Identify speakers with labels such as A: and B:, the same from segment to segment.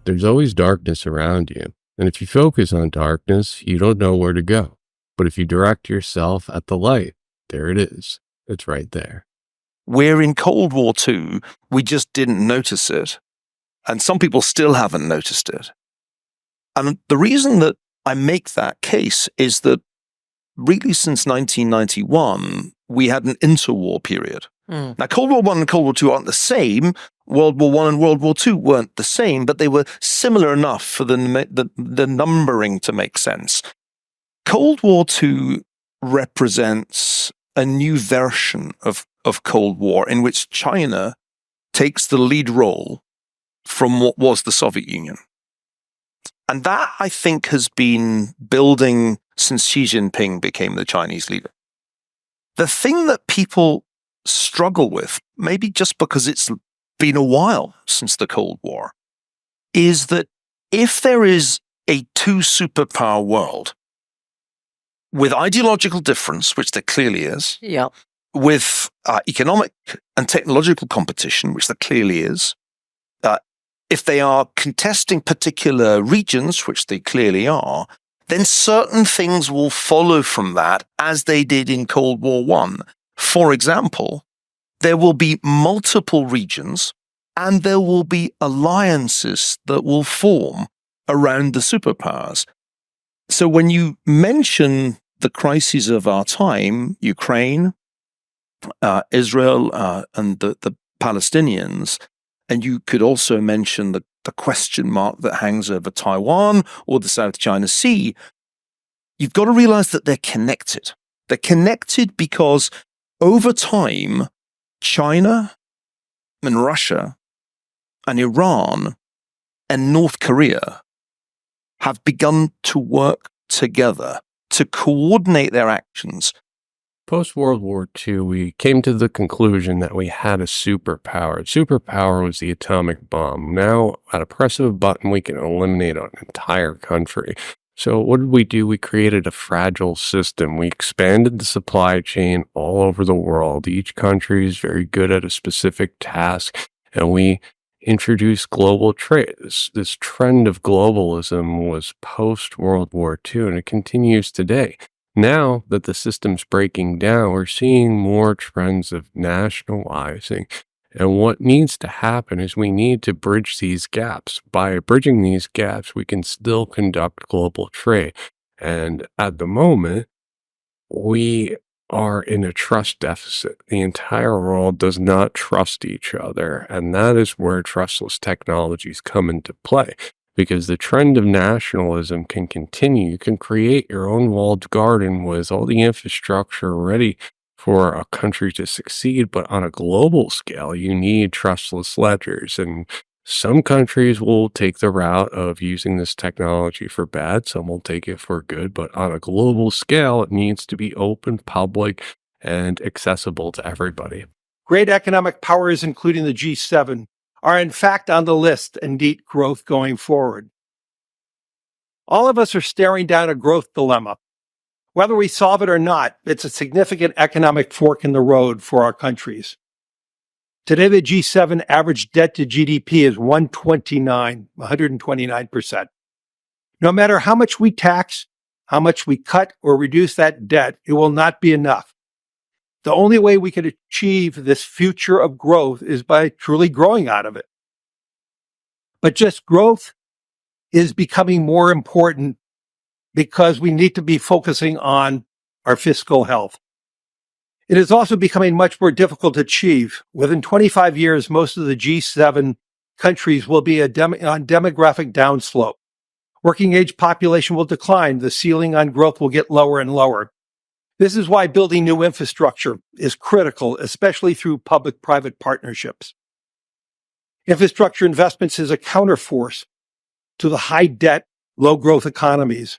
A: There's always darkness around you. And if you focus on darkness, you don't know where to go. But if you direct yourself at the light, there it is. It's right there.
B: Where in Cold War II, we just didn't notice it. And some people still haven't noticed it. And the reason that I make that case is that really since 1991, we had an interwar period. Now, Cold War I and Cold War II aren't the same. World War I and World War II weren't the same, but they were similar enough for the numbering to make sense. Cold War II represents a new version of Cold War in which China takes the lead role from what was the Soviet Union. And that, I think, has been building since Xi Jinping became the Chinese leader. The thing that people struggle with, maybe just because it's been a while since the Cold War, is that if there is a two-superpower world with ideological difference, which there clearly is, with economic and technological competition, which there clearly is, if they are contesting particular regions, which they clearly are, then certain things will follow from that, as they did in Cold War I. For example, there will be multiple regions and there will be alliances that will form around the superpowers. So when you mention the crises of our time, Ukraine, Israel, and the Palestinians, and you could also mention the question mark that hangs over Taiwan or the South China Sea, you've got to realize that they're connected. They're connected because over time, China and Russia and Iran and North Korea have begun to work together to coordinate their actions.
A: Post-World War II, we came to the conclusion that we had a superpower. Superpower was the atomic bomb. Now, at a press of a button, we can eliminate an entire country. So what did we do? We created a fragile system. We expanded the supply chain all over the world. Each country is very good at a specific task, and we introduced global trade. This trend of globalism was post-World War II, and it continues today. Now that the system's breaking down, we're seeing more trends of nationalizing. And what needs to happen is we need to bridge these gaps. By bridging these gaps, we can still conduct global trade. And at the moment, we are in a trust deficit. The entire world does not trust each other. And that is where trustless technologies come into play. Because the trend of nationalism can continue. You can create your own walled garden with all the infrastructure ready for a country to succeed, but on a global scale, you need trustless ledgers. And some countries will take the route of using this technology for bad, some will take it for good, but on a global scale, it needs to be open, public, and accessible to everybody.
C: Great economic powers, including the G7, are in fact on the list and need growth going forward. All of us are staring down a growth dilemma. Whether we solve it or not, it's a significant economic fork in the road for our countries. Today, the G7 average debt to GDP is 129%. No matter how much we tax, how much we cut or reduce that debt, it will not be enough. The only way we can achieve this future of growth is by truly growing out of it. But just growth is becoming more important because we need to be focusing on our fiscal health. It is also becoming much more difficult to achieve. Within 25 years, most of the G7 countries will be on demographic downslope. Working age population will decline. The ceiling on growth will get lower and lower. This is why building new infrastructure is critical, especially through public-private partnerships. Infrastructure investments is a counterforce to the high-debt, low-growth economies.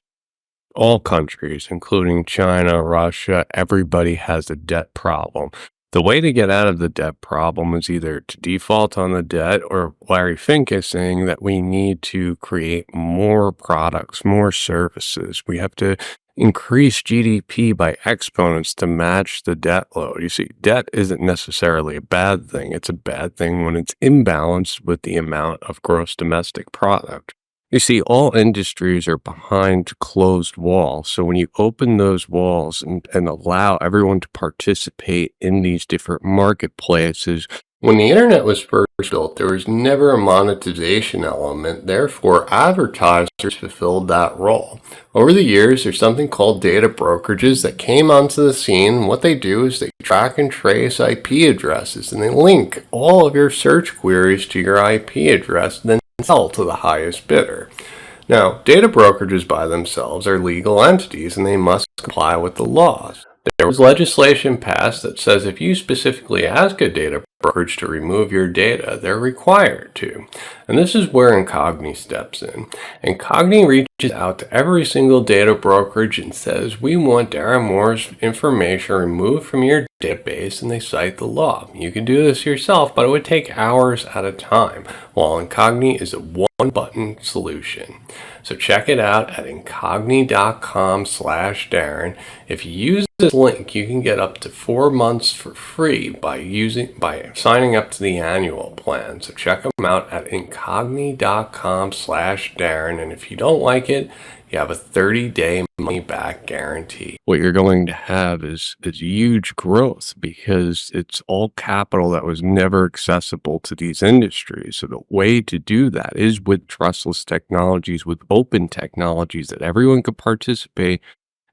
A: All countries, including China, Russia, everybody has a debt problem. The way to get out of the debt problem is either to default on the debt, or Larry Fink is saying that we need to create more products, more services. We have to increase GDP by exponents to match the debt load. You see, debt isn't necessarily a bad thing. It's a bad thing when it's imbalanced with the amount of gross domestic product. You see, all industries are behind closed walls. So when you open those walls and allow everyone to participate in these different marketplaces, when the internet was first built, there was never a monetization element. Therefore, advertisers fulfilled that role. Over the years, there's something called data brokerages that came onto the scene. What they do is they track and trace IP addresses, and they link all of your search queries to your IP address, then sell to the highest bidder. Now, data brokerages by themselves are legal entities, and they must comply with the laws. There was legislation passed that says if you specifically ask a data brokerage to remove your data, they're required to. And this is where Incogni steps in. Incogni reaches out to every single data brokerage and says, we want Darren Moore's information removed from your database, and they cite the law. You can do this yourself, but it would take hours at a time, while Incogni is a one-button solution. So check it out at incogni.com/Darren. If you use this link, you can get up to 4 months for free by signing up to the annual plan. So check them out at incogni.com/Darren. And if you don't like it, you have a 30-day money-back guarantee. What you're going to have is huge growth because it's all capital that was never accessible to these industries. So the way to do that is with trustless technologies, with open technologies that everyone can participate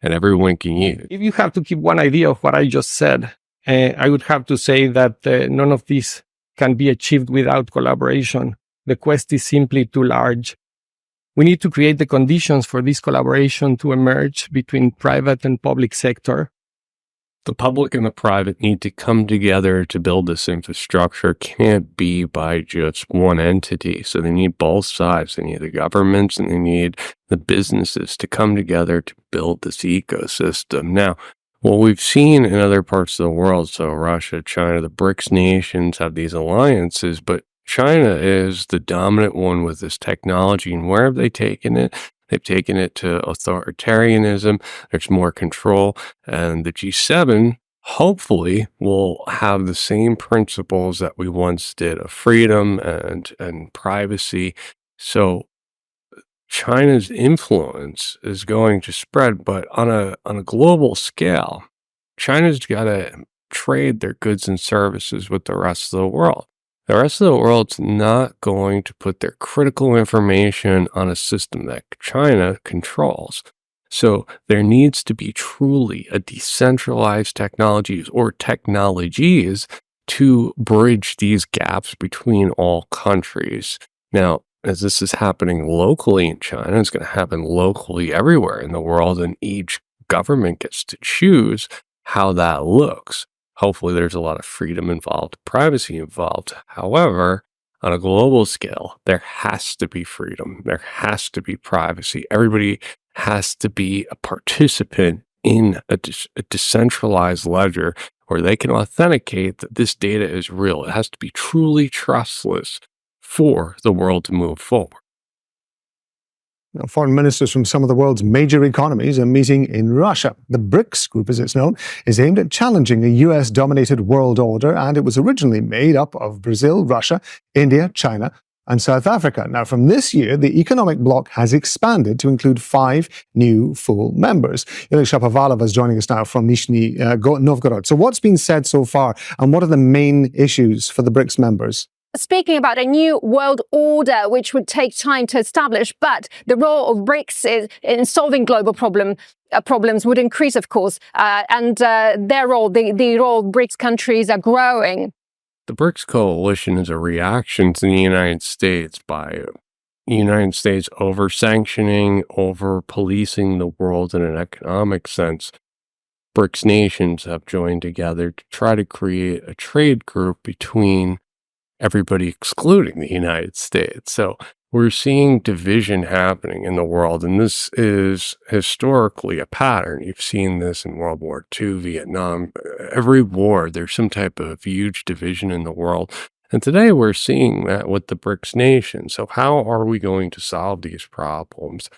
A: and everyone can use.
D: If you have to keep one idea of what I just said, I would have to say that none of this can be achieved without collaboration. The quest is simply too large. We need to create the conditions for this collaboration to emerge between private and public sector.
A: The public and the private need to come together to build this infrastructure. It can't be by just one entity. So they need both sides. They need the governments and they need the businesses to come together to build this ecosystem. Now, what we've seen in other parts of the world, so Russia, China, the BRICS nations have these alliances, but China is the dominant one with this technology. And where have they taken it? They've taken it to authoritarianism. There's more control. And the G7, hopefully, will have the same principles that we once did of freedom and privacy. So China's influence is going to spread, but on a global scale, China's got to trade their goods and services with the rest of the world. The rest of the world's not going to put their critical information on a system that China controls. So there needs to be truly a decentralized technologies or technologies to bridge these gaps between all countries. Now, as this is happening locally in China, it's going to happen locally everywhere in the world, and each government gets to choose how that looks. Hopefully there's a lot of freedom involved, privacy involved. However, on a global scale, there has to be freedom. There has to be privacy. Everybody has to be a participant in a decentralized ledger where they can authenticate that this data is real. It has to be truly trustless for the world to move forward.
E: Now, foreign ministers from some of the world's major economies are meeting in Russia. The BRICS group, as it's known, is aimed at challenging a US-dominated world order, and it was originally made up of Brazil, Russia, India, China, and South Africa. Now, from this year, the economic bloc has expanded to include 5 new full members. Yulia Shapovalov is joining us now from Nizhny Novgorod. So what's been said so far, and what are the main issues for the BRICS members?
F: Speaking about a new world order, which would take time to establish, but the role of BRICS in solving global problems would increase, of course, and their role, the role of BRICS countries are growing.
A: The BRICS coalition is a reaction to the United States by the United States over-sanctioning, over-policing the world in an economic sense. BRICS nations have joined together to try to create a trade group between everybody excluding the United States. So we're seeing division happening in the world, and this is historically a pattern. You've seen this in World War II, Vietnam. Every war, there's some type of huge division in the world. And today we're seeing that with the BRICS nations. So how are we going to solve these problems?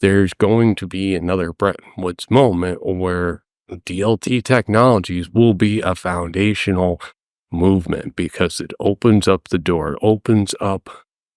A: there's going to be another Bretton Woods moment where DLT technologies will be a foundational movement because it opens up the door, it opens up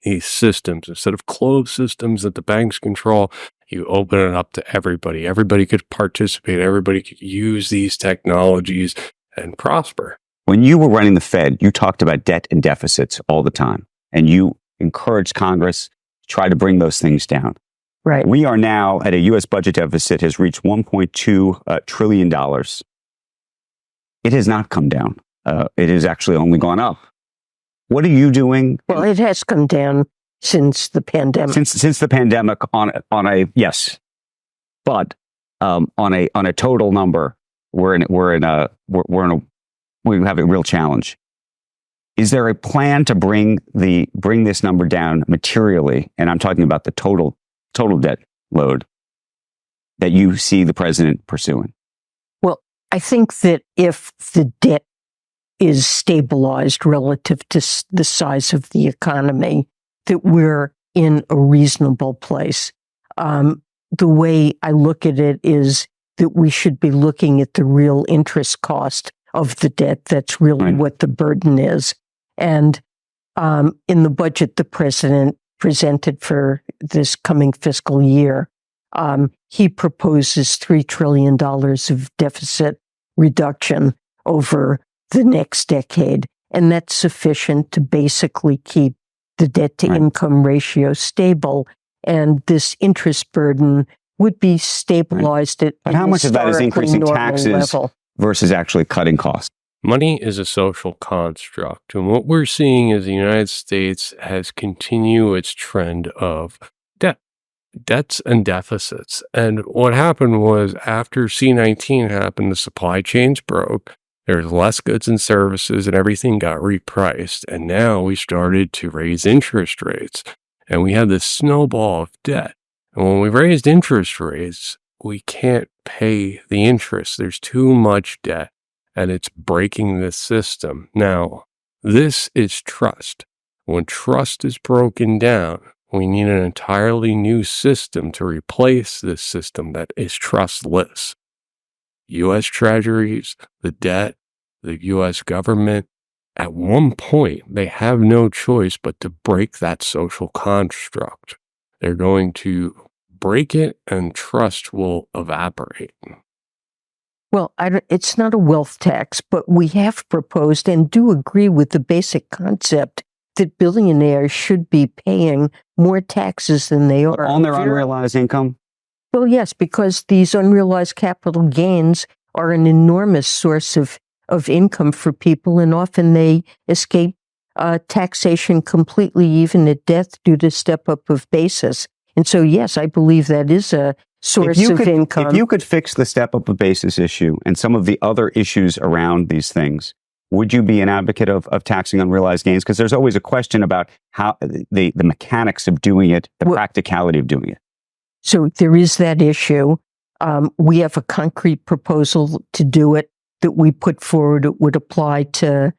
A: these systems. Instead of closed systems that the banks control, you open it up to everybody. Everybody could participate. Everybody could use these technologies and prosper.
G: When you were running the Fed, you talked about debt and deficits all the time, and you encouraged Congress to try to bring those things down.
H: Right.
G: We are now at a U.S. budget deficit has reached $1.2 trillion. It has not come down. It has actually only gone up. What are you doing?
H: Well, it has come down since the pandemic.
G: Since the pandemic on a yes, but on a total number, we have a real challenge. Is there a plan to bring this number down materially? And I'm talking about the total debt load that you see the president pursuing.
H: Well, I think that if the debt is stabilized relative to the size of the economy, that we're in a reasonable place. The way I look at it is that we should be looking at the real interest cost of the debt. That's really what the burden is. And in the budget the president presented for this coming fiscal year, he proposes $3 trillion of deficit reduction over the next decade. And that's sufficient to basically keep the debt to income ratio stable. And this interest burden would be stabilized at
G: But how much of that is increasing taxes
H: level
G: versus actually cutting costs?
A: Money is a social construct. And what we're seeing is the United States has continued its trend of debts and deficits. And what happened was after C-19 happened, the supply chains broke. There's less goods and services and everything got repriced. And now we started to raise interest rates and we had this snowball of debt. And when we raised interest rates, we can't pay the interest. There's too much debt and it's breaking the system. Now, this is trust. When trust is broken down, we need an entirely new system to replace this system that is trustless. U.S. treasuries, the debt, the U.S. government, at one point, they have no choice but to break that social construct. They're going to break it and trust will evaporate.
H: Well, it's not a wealth tax, but we have proposed and do agree with the basic concept that billionaires should be paying more taxes than they are.
G: On their unrealized income?
H: Well, yes, because these unrealized capital gains are an enormous source of income for people, and often they escape taxation completely, even at death, due to step-up of basis. And so, yes, I believe that is a source of income.
G: If you could fix the step-up of basis issue and some of the other issues around these things, would you be an advocate of taxing unrealized gains? Because there's always a question about how the mechanics of doing it, the practicality of doing it.
H: So there is that issue. We have a concrete proposal to do it that we put forward. It would apply to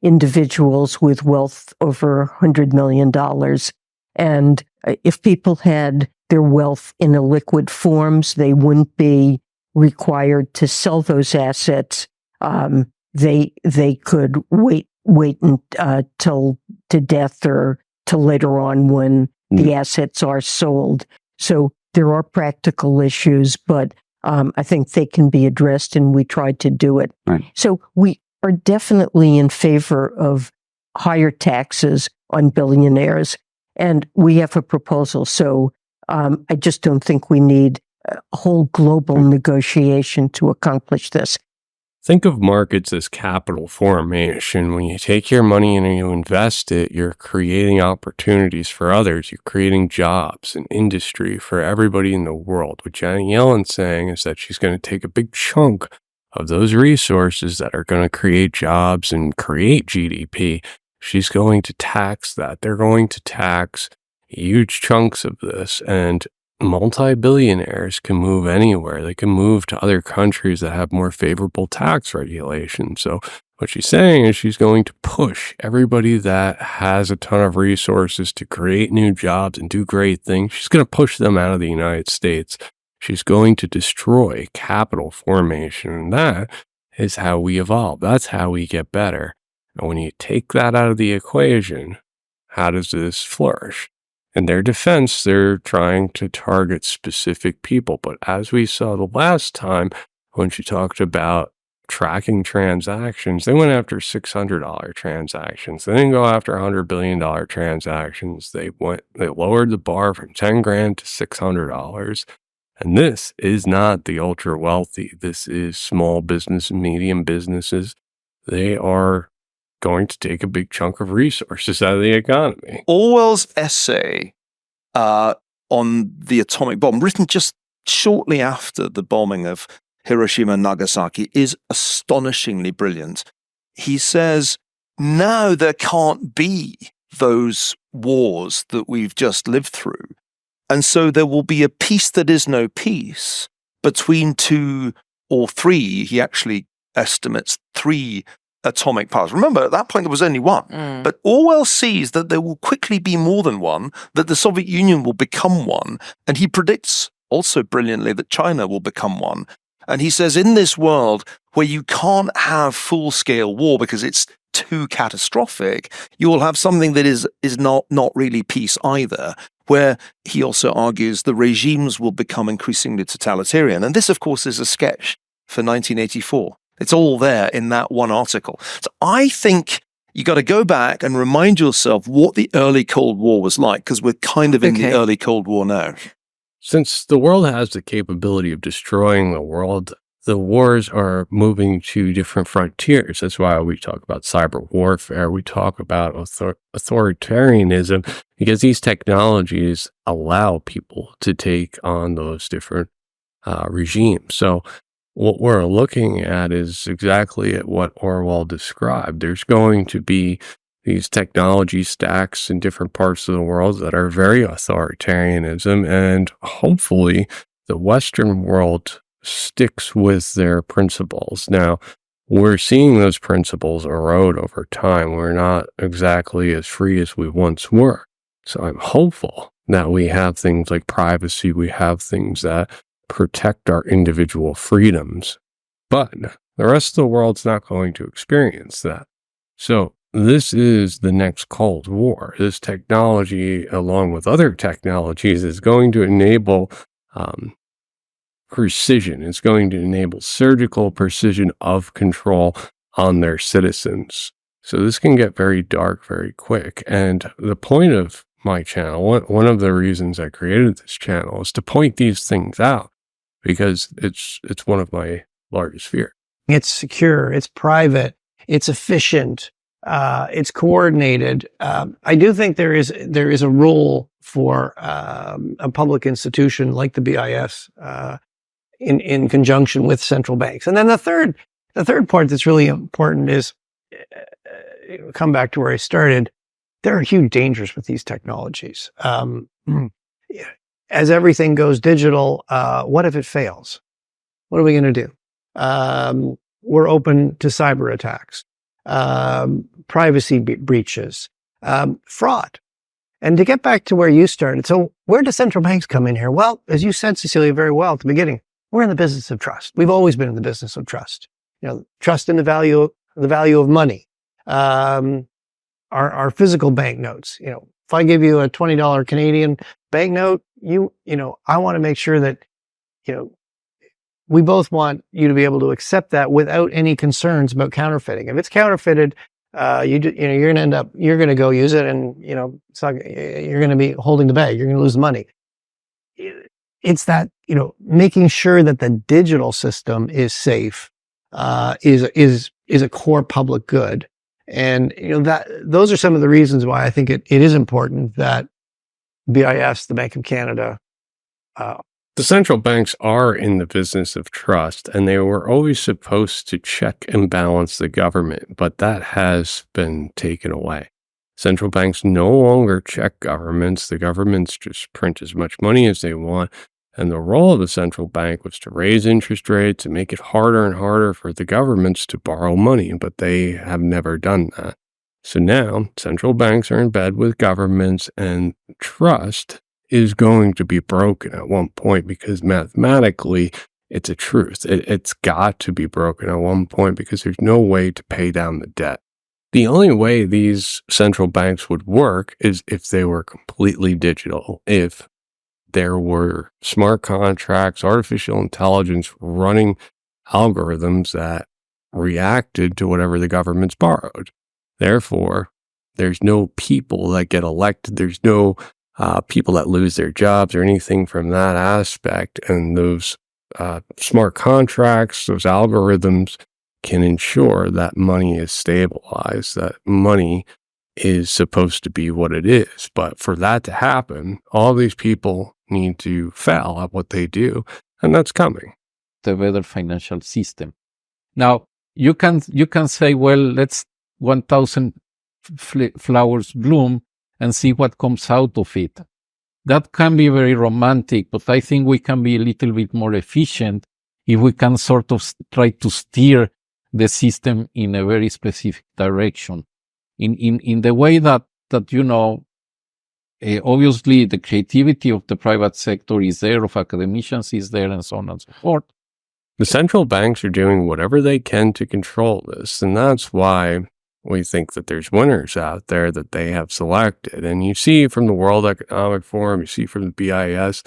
H: individuals with wealth over $100 million. And if people had their wealth in illiquid forms, they wouldn't be required to sell those assets. They could wait till to death or to later on when the assets are sold. So there are practical issues, but I think they can be addressed, and we tried to do it.
G: Right.
H: So we are definitely in favor of higher taxes on billionaires, and we have a proposal. So I just don't think we need a whole global negotiation to accomplish this.
A: Think of markets as capital formation. When you take your money and you invest it, you're creating opportunities for others. You're creating jobs and industry for everybody in the world. What Janet Yellen's saying is that she's going to take a big chunk of those resources that are going to create jobs and create GDP. She's going to tax that. They're going to tax huge chunks of this, and multi-billionaires can move anywhere. They can move to other countries that have more favorable tax regulations. So What she's saying is she's going to push everybody that has a ton of resources to create new jobs and do great things. She's going to push them out of the United States. She's going to destroy capital formation. And that is how we evolve. That's how we get better. And when you take that out of the equation, how does this flourish? In their defense, they're trying to target specific people. But as we saw the last time, when she talked about tracking transactions, they went after $600 transactions. They didn't go after $100 billion transactions. They lowered the bar from 10 grand to $600. And this is not the ultra wealthy. This is small business and medium businesses. They are going to take a big chunk of resources out of the economy.
B: Orwell's essay on the atomic bomb, written just shortly after the bombing of Hiroshima and Nagasaki, is astonishingly brilliant. He says, now there can't be those wars that we've just lived through. And so there will be a peace that is no peace between two or three. He actually estimates 3 atomic powers. Remember, at that point, there was only one. But Orwell sees that there will quickly be more than one, that the Soviet Union will become one. And he predicts also brilliantly that China will become one. And he says, in this world where you can't have full-scale war because it's too catastrophic, you will have something that is not really peace either, where he also argues the regimes will become increasingly totalitarian. And this, of course, is a sketch for 1984. It's all there in that one article. So I think you got to go back and remind yourself what the early Cold War was like, because we're kind of in the early Cold War now.
A: Since the world has the capability of destroying the world, the wars are moving to different frontiers. That's why we talk about cyber warfare. We talk about authoritarianism, because these technologies allow people to take on those different regimes. So what we're looking at is exactly at what Orwell described. There's going to be these technology stacks in different parts of the world that are very authoritarianism, and hopefully the Western world sticks with their principles. Now, we're seeing those principles erode over time. We're not exactly as free as we once were. So I'm hopeful that we have things like privacy, we have things that protect our individual freedoms, but the rest of the world's not going to experience that. So this is the next Cold War. This technology, along with other technologies, is going to enable precision. It's going to enable surgical precision of control on their citizens. So this can get very dark very quick. And the point of my channel, one of the reasons I created this channel, is to point these things out, because it's one of my largest fears.
I: It's secure, it's private, it's efficient, it's coordinated. I do think there is a role for a public institution like the BIS in conjunction with central banks. And then the third part that's really important is, come back to where I started, there are huge dangers with these technologies. As everything goes digital, what if it fails? What are we going to do? We're open to cyber attacks, privacy breaches, fraud. And to get back to where you started, so where do central banks come in here? Well, as you said, Cecilia, very well at the beginning, we're in the business of trust. We've always been in the business of trust. Trust in the value of money. Our physical banknotes. If I give you a $20 Canadian banknote, I want to make sure that, we both want you to be able to accept that without any concerns about counterfeiting. If it's counterfeited, you're going to go use it, and you're going to be holding the bag. You're going to lose the money. It's that making sure that the digital system is safe is a core public good, and those are some of the reasons why I think it is important that BIS, the Bank of Canada.
A: The central banks are in the business of trust, and they were always supposed to check and balance the government, but that has been taken away. Central banks no longer check governments. The governments just print as much money as they want. And the role of the central bank was to raise interest rates and make it harder and harder for the governments to borrow money, but they have never done that. So now central banks are in bed with governments, and trust is going to be broken at one point because mathematically it's a truth. It's got to be broken at one point because there's no way to pay down the debt. The only way these central banks would work is if they were completely digital, if there were smart contracts, artificial intelligence running algorithms that reacted to whatever the governments borrowed. Therefore, there's no people that get elected. There's no people that lose their jobs or anything from that aspect. And those smart contracts, those algorithms can ensure that money is stabilized, that money is supposed to be what it is. But for that to happen, all these people need to fail at what they do, and that's coming.
J: The better financial system. Now, you can say, well, let's 1,000 flowers bloom and see what comes out of it. That can be very romantic, but I think we can be a little bit more efficient if we can sort of try to steer the system in a very specific direction. In the way that obviously the creativity of the private sector is there, of academicians is there, and so on and so forth.
A: The central banks are doing whatever they can to control this, and that's why we think that there's winners out there that they have selected. And you see from the World Economic Forum, you see from the BIS,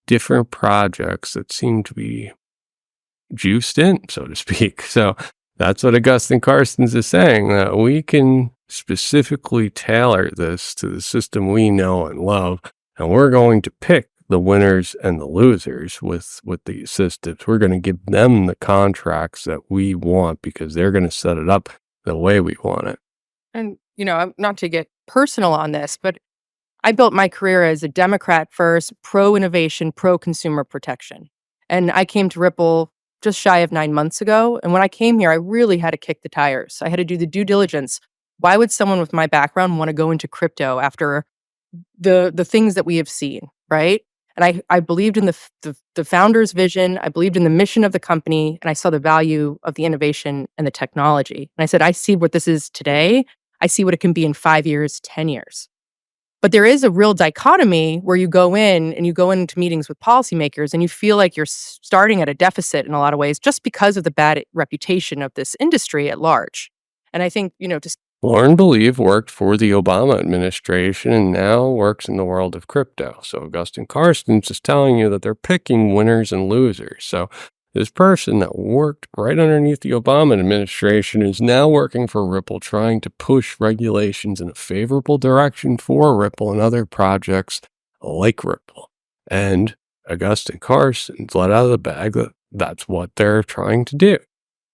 A: different projects that seem to be juiced in, so to speak. So that's what Augustine Carstens is saying, that we can specifically tailor this to the system we know and love, and we're going to pick the winners and the losers with these systems. We're going to give them the contracts that we want because they're going to set it up the way we want it.
K: And, not to get personal on this, but I built my career as a Democrat first, pro-innovation, pro-consumer protection. And I came to Ripple just shy of 9 months ago. And when I came here, I really had to kick the tires. I had to do the due diligence. Why would someone with my background want to go into crypto after the things that we have seen, right? And I believed in the founder's vision. I believed in the mission of the company, and I saw the value of the innovation and the technology. And I said, I see what this is today. I see what it can be in 5 years, 10 years. But there is a real dichotomy where you go into meetings with policymakers and you feel like you're starting at a deficit in a lot of ways just because of the bad reputation of this industry at large. And I think, just
A: Lauren Believe worked for the Obama administration and now works in the world of crypto. So Augustine Carstens is telling you that they're picking winners and losers. So this person that worked right underneath the Obama administration is now working for Ripple, trying to push regulations in a favorable direction for Ripple and other projects like Ripple. And Augustine Carstens let out of the bag that that's what they're trying to do.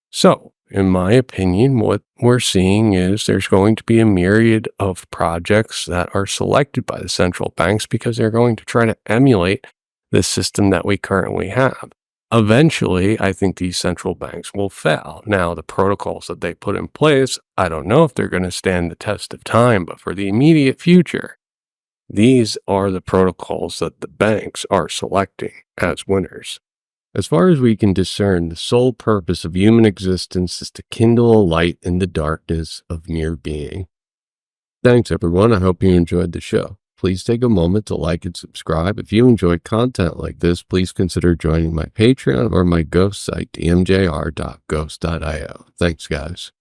A: So, in my opinion, what we're seeing is there's going to be a myriad of projects that are selected by the central banks because they're going to try to emulate the system that we currently have. Eventually, I think these central banks will fail. Now, the protocols that they put in place, I don't know if they're going to stand the test of time, but for the immediate future, these are the protocols that the banks are selecting as winners. As far as we can discern, the sole purpose of human existence is to kindle a light in the darkness of mere being. Thanks, everyone. I hope you enjoyed the show. Please take a moment to like and subscribe. If you enjoy content like this, please consider joining my Patreon or my ghost site, dmjr.ghost.io. Thanks, guys.